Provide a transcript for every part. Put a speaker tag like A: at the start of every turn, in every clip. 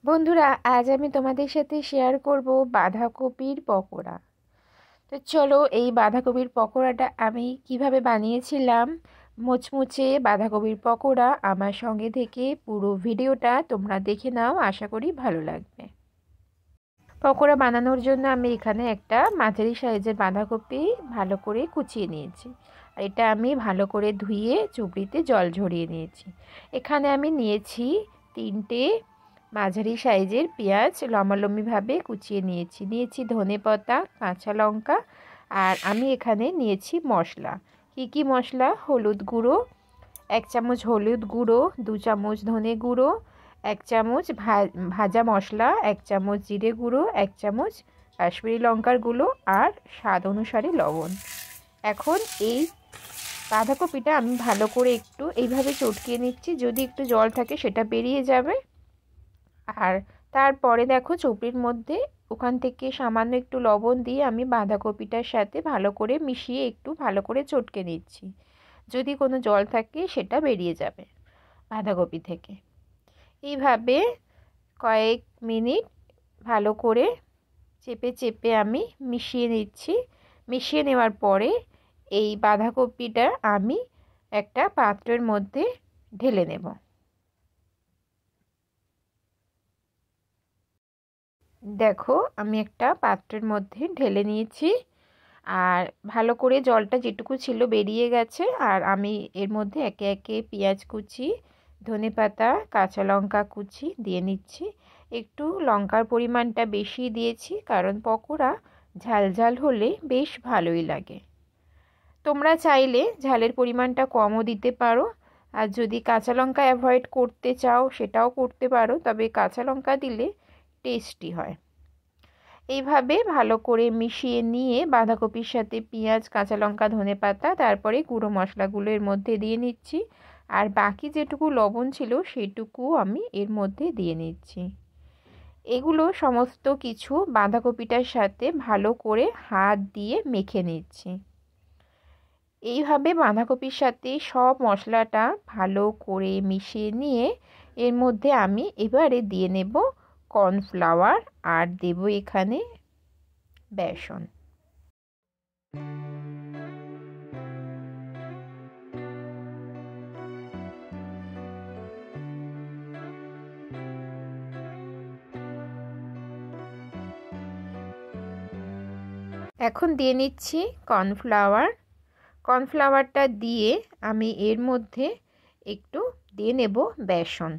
A: বন্ধুরা, আজ আমি তোমাদের সাথে শেয়ার করব বাঁধাকপির পকোড়া। তো চলো, এই বাঁধাকপির পকোড়াটা আমি কিভাবে বানিয়েছিলাম, মুচমুচে বাঁধাকপির পকোড়া, আমার সঙ্গে থেকে পুরো ভিডিওটা তোমরা দেখে নাও। আশা করি ভালো লাগবে। পকোড়া বানানোর জন্য আমি এখানে একটা মাঝারি সাইজের বাঁধাকপি ভালো করে কুচিয়ে নিয়েছি। আর এটা আমি ভালো করে ধুয়ে চুবড়িতে জল ঝরিয়ে নিয়েছি। এখানে আমি নিয়েছি 3টে মাঝারি সাইজের পেঁয়াজ, লম্বালম্বিভাবে কুচিয়ে নিয়েছি ধনেপাতা, কাঁচা লঙ্কা। আর আমি এখানে নিয়েছি মশলা। কি মশলা? হলুদ গুঁড়ো 1 চামচ, হলুদ গুঁড়ো 2 চামচ, ধনে গুঁড়ো 1 চামচ, ভাজা মশলা 1 চামচ, জিরে গুঁড়ো 1 চামচ, কাশ্মীরি লঙ্কার গুঁড়ো আর স্বাদ অনুসারে লবণ। এখন এই বাঁধাকপিটা আমি ভালো করে একটু এইভাবে চটকিয়ে নিচ্ছি। যদি একটু জল থাকে সেটা বেরিয়ে যাবে। আর তারপরে দেখো, চুপড়ির মধ্যে ওখান থেকে সামান্য একটু লবণ দিয়ে আমি বাঁধাকপিটার সাথে ভালো করে মিশিয়ে একটু ভালো করে চটকে নিচ্ছি। যদি কোনো জল থাকে সেটা বেরিয়ে যাবে বাঁধাকপি থেকে। এইভাবে কয়েক মিনিট ভালো করে চেপে চেপে আমি মিশিয়ে নিচ্ছি। মিশিয়ে নেওয়ার পরে এই বাঁধাকপিটা আমি একটা পাত্রের মধ্যে ঢেলে নেব। দেখো, আমি একটা পাত্রের মধ্যে ঢেলে নিয়েছি। আর ভালো করে জলটা যেটুকু ছিল বেরিয়ে গেছে। আর আমি এর মধ্যে একে একে পেঁয়াজ কুচি, ধনেপাতা, কাঁচা লঙ্কা কুচি দিয়ে নিচ্ছি। একটু লঙ্কার পরিমাণটা বেশি দিয়েছি, কারণ পকোড়া ঝাল ঝাল হলে বেশ ভালোই লাগে। তোমরা চাইলে ঝালের পরিমাণটা কমও দিতে পারো। আর যদি কাঁচা লঙ্কা অ্যাভয়েড করতে চাও সেটাও করতে পারো, তবে কাঁচা লঙ্কা দিলে টেস্টি হয়। এইভাবে ভালো করে মিশিয়ে নিয়ে বাঁধাকপির সাথে পেঁয়াজ, কাঁচা লঙ্কা, ধনেপাতা, তারপরে গুঁড়ো মশলাগুলো এর মধ্যে দিয়ে নিচ্ছি। আর বাকি যেটুকু লবণ ছিল সেটুকু আমি এর মধ্যে দিয়ে নিচ্ছি। এগুলো সমস্ত কিছু বাঁধাকপিটার সাথে ভালো করে হাত দিয়ে মেখে নিচ্ছি। এইভাবে বাঁধাকপির সাথে সব মশলাটা ভালো করে মিশিয়ে নিয়ে এর মধ্যে আমি এবারে দিয়ে নেব কর্নফ্লাওয়ার আর দেব এখানে বেসন। এখন দিয়ে নিচ্ছি কর্নফ্লাওয়ারটা দিয়ে আমি এর মধ্যে একটু দিয়ে নেব বেসন।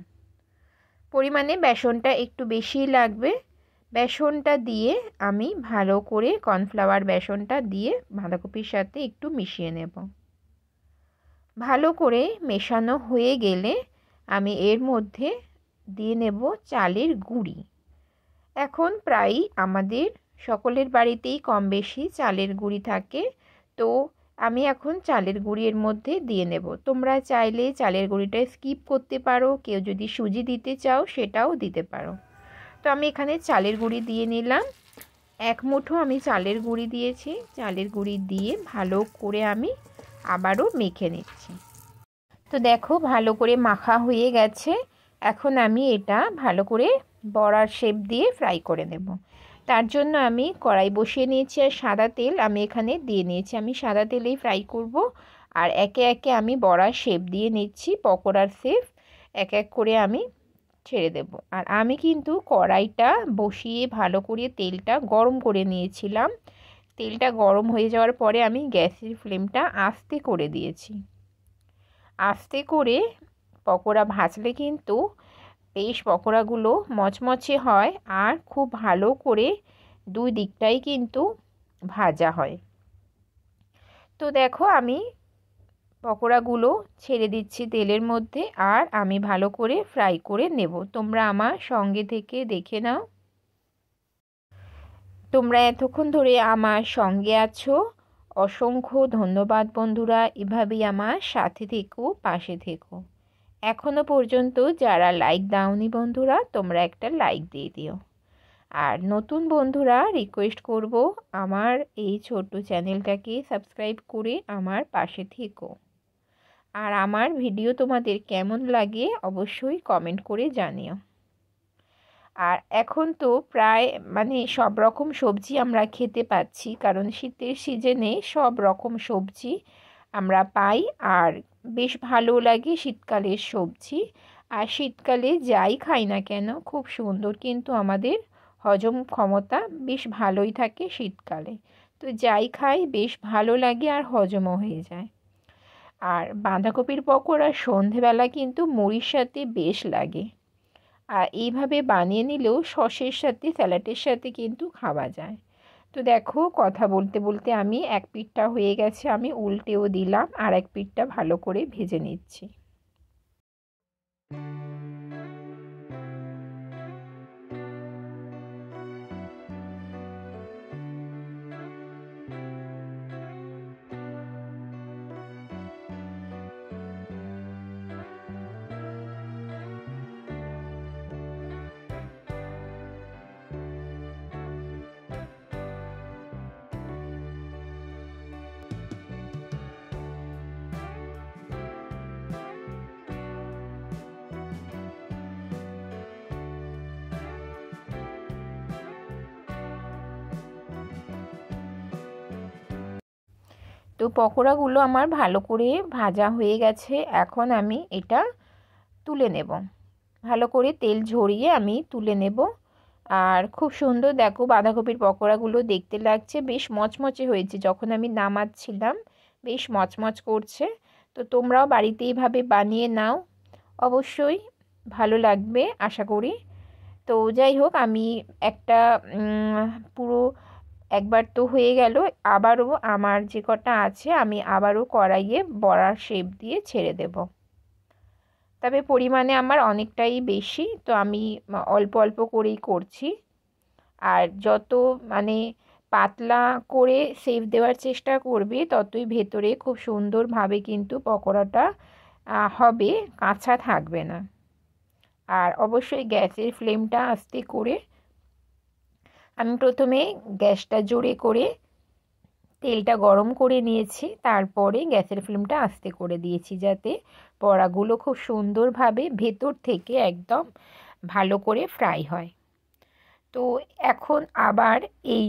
A: পরিমাণে বেসনটা একটু বেশি লাগবে। বেসনটা দিয়ে আমি ভালো করে কর্নফ্লাওয়ার বেসনটা দিয়ে বাঁধাকপির সাথে একটু মিশিয়ে নেব। ভালো করে মেশানো হয়ে গেলে আমি এর মধ্যে দিয়ে নেব চালের গুঁড়ি। এখন প্রায়ই আমাদের সকলের বাড়িতেই কম বেশি চালের গুঁড়ি থাকে। তো আমি এখন চালের গুঁড়ি এর মধ্যে দিয়ে নেব। তোমরা চাইলে চালের গুঁড়িটা স্কিপ করতে পারো, কেউ যদি সুজি দিতে চাও সেটাও দিতে পারো। তো আমি এখানে চালের গুঁড়ি দিয়ে নিলাম। 1 মুঠো আমি চালের গুঁড়ি দিয়েছি। চালের গুঁড়ি দিয়ে ভালো করে আমি আবারও মেখে নিচ্ছি। তো দেখো, ভালো করে মাখা হয়ে গেছে। এখন আমি এটা ভালো করে বড়ার শেপ দিয়ে ফ্রাই করে নেব। তার জন্য আমি কড়াই বসিয়ে নিয়েছি আর সাদা তেল আমি এখানে দিয়ে নিয়েছি। আমি সাদা তেলেই ফ্রাই করব। আর একে একে আমি বড়ার শেপ দিয়ে নিচ্ছি, পকোড়ার শেপ এক এক করে আমি ছেড়ে দেব। আর আমি কিন্তু কড়াইটা বসিয়ে ভালো করে তেলটা গরম করে নিয়েছিলাম। তেলটা গরম হয়ে যাওয়ার পরে আমি গ্যাসের ফ্লেমটা আস্তে করে দিয়েছি। আস্তে করে পকোড়া ভাজলে কিন্তু বেশ পকোড়াগুলো মচমচে হয় আর খুব ভালো করে দুই দিকটাই কিন্তু ভাজা হয়। তো দেখো, আমি পকোড়াগুলো ছেড়ে দিচ্ছি তেলের মধ্যে আর আমি ভালো করে ফ্রাই করে নেব। তোমরা আমার সঙ্গে থেকে দেখে নাও। তোমরা এতক্ষণ ধরে আমার সঙ্গে আছো, অসংখ্য ধন্যবাদ বন্ধুরা। এভাবেই আমার সাথে থেকো, পাশে থেকো। এখনো পর্যন্ত যারা লাইক দাওনি বন্ধুরা, তোমরা একটা লাইক দিয়ে দিও। আর নতুন বন্ধুরা রিকোয়েস্ট করব, আমার এই ছোট্ট চ্যানেলটাকে সাবস্ক্রাইব করে আমার পাশে থেকো। আর আমার ভিডিও তোমাদের কেমন লাগে অবশ্যই কমেন্ট করে জানিও। আর এখন তো প্রায় মানে সব রকম সবজি আমরা খেতে পাচ্ছি, কারণ শীতের সিজনে সব রকম সবজি আমরা পাই। আর বেশ ভালো লাগে শীতকালের সবজি। আর শীতকালে যাই খাই না কেন খুব সুন্দর কিন্তু আমাদের হজম ক্ষমতা বেশ ভালোই থাকে শীতকালে। তো যাই খাই বেশ ভালো লাগে আর হজমও হয়ে যায়। আর বাঁধাকপির পকোড়া সন্ধেবেলা কিন্তু মুড়ির সাথে বেশ লাগে। আর এইভাবে বানিয়ে নিলেও সসের সাথে স্যালাডের সাথে কিন্তু খাওয়া যায়। তো দেখো কথা বলতে বলতে আমি এক পিঠটা হয়ে গেছে, আমি উল্টেও দিলাম আর এক পিঠটা ভালো করে ভেজে নিচ্ছি। তো পকোড়াগুলো আমার ভালো করে ভাজা হয়ে গেছে, এখন আমি এটা তুলে নেব। ভালো করে তেল ঝরিয়ে আমি তুলে নেব। আর খুব সুন্দর দেখো বাঁধাকপির পকোড়াগুলো দেখতে লাগছে, বেশ মচমচে হয়েছে। যখন আমি নামাচ্ছিলাম বেশ মচমচ করছে। তো তোমরাও বাড়িতে এইভাবে বানিয়ে নাও, অবশ্যই ভালো লাগবে আশা করি। তো যাই হোক, আমি একটা পুরো একবার তো হয়ে গেল, আবারও আমার যে কটা আছে আমি আবারও কড়াইয়ে বড়ার শেপ দিয়ে ছেড়ে দেব। তবে পরিমাণে আমার অনেকটাই বেশি, তো আমি অল্প অল্প করেই করছি। আর যত মানে পাতলা করে শেপ দেওয়ার চেষ্টা করবে ততই ভেতরে খুব সুন্দরভাবে কিন্তু পকোড়াটা হবে, কাঁচা থাকবে না। আর অবশ্যই গ্যাসের ফ্লেমটা আস্তে করে, আমি প্রথমে গ্যাসটা জোরে করে তেলটা গরম করে নিয়েছি, তারপরে গ্যাসের ফ্লেমটা আস্তে করে দিয়েছি যাতে বড়াগুলো খুব সুন্দরভাবে ভেতর থেকে একদম ভালো করে ফ্রাই হয়। তো এখন আবার এই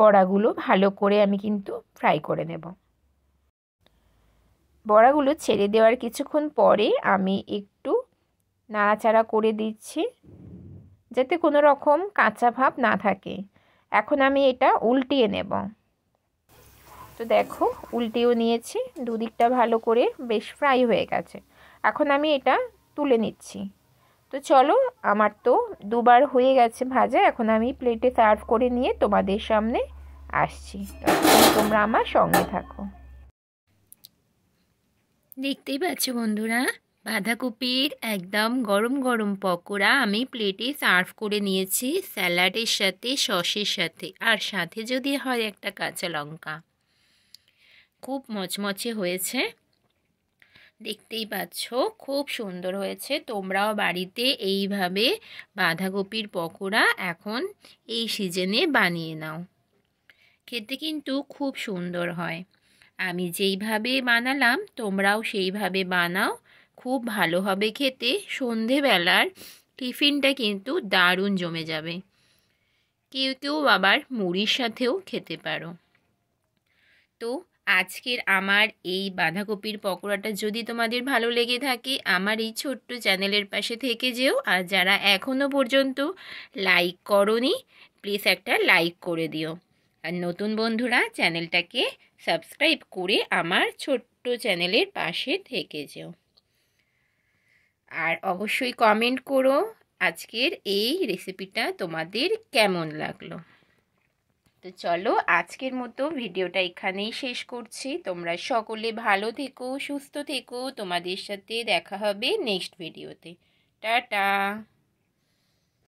A: বড়াগুলো ভালো করে আমি কিন্তু ফ্রাই করে নেব। বড়াগুলো ছেড়ে দেওয়ার কিছুক্ষণ পরে আমি একটু নাড়াচাড়া করে দিচ্ছি যাতে কোনো রকম কাঁচা ভাব না থাকে। এখন আমি এটা উল্টিয়ে নেব। তো দেখো উল্টিয়েও নিয়েছি, দুদিকটা ভালো করে বেশ ফ্রাই হয়ে গেছে। এখন আমি এটা তুলে নিচ্ছি। তো চলো, আমার তো দুবার হয়ে গেছে ভাজা, এখন আমি প্লেটে সার্ভ করে নিয়ে তোমাদের সামনে আসছি। তোমরা আমার সঙ্গে থাকো।
B: দেখতেই পাচ্ছ বন্ধুরা, বাঁধাকপির একদম গরম গরম পকোড়া আমি প্লেটে সার্ভ করে নিয়েছি স্যালাডের সাথে, সসের সাথে, আর সাথে যদি হয় একটা কাঁচা লঙ্কা। খুব মচমচে হয়েছে, দেখতেই পাচ্ছ খুব সুন্দর হয়েছে। তোমরাও বাড়িতে এইভাবে বাঁধাকপির পকোড়া এখন এই সিজনে বানিয়ে নাও, খেতে কিন্তু খুব সুন্দর হয়। আমি যেইভাবে বানালাম তোমরাও সেইভাবে বানাও, খুব ভালো হবে খেতে। সন্ধেবেলার টিফিনটা কিন্তু দারুণ জমে যাবে। কেউ কেউ আবার মুড়ির সাথেও খেতে পারো। তো আজকের আমার এই বাঁধাকপির পকোড়াটা যদি তোমাদের ভালো লেগে থাকে আমার এই ছোট্ট চ্যানেলের পাশে থেকে যেও। আর যারা এখনও পর্যন্ত লাইক করোনি প্লিজ একটা লাইক করে দিও। আর নতুন বন্ধুরা চ্যানেলটাকে সাবস্ক্রাইব করে আমার ছোট্ট চ্যানেলের পাশে থেকে যেও। আর অবশ্যই কমেন্ট করো আজকের এই রেসিপিটা তোমাদের কেমন লাগলো। তো চলো আজকের মতো ভিডিওটা এখানেই শেষ করছি। তোমরা সকলে ভালো থেকো, সুস্থ থেকো। তোমাদের সাথে দেখা হবে নেক্সট ভিডিওতে। টাটা।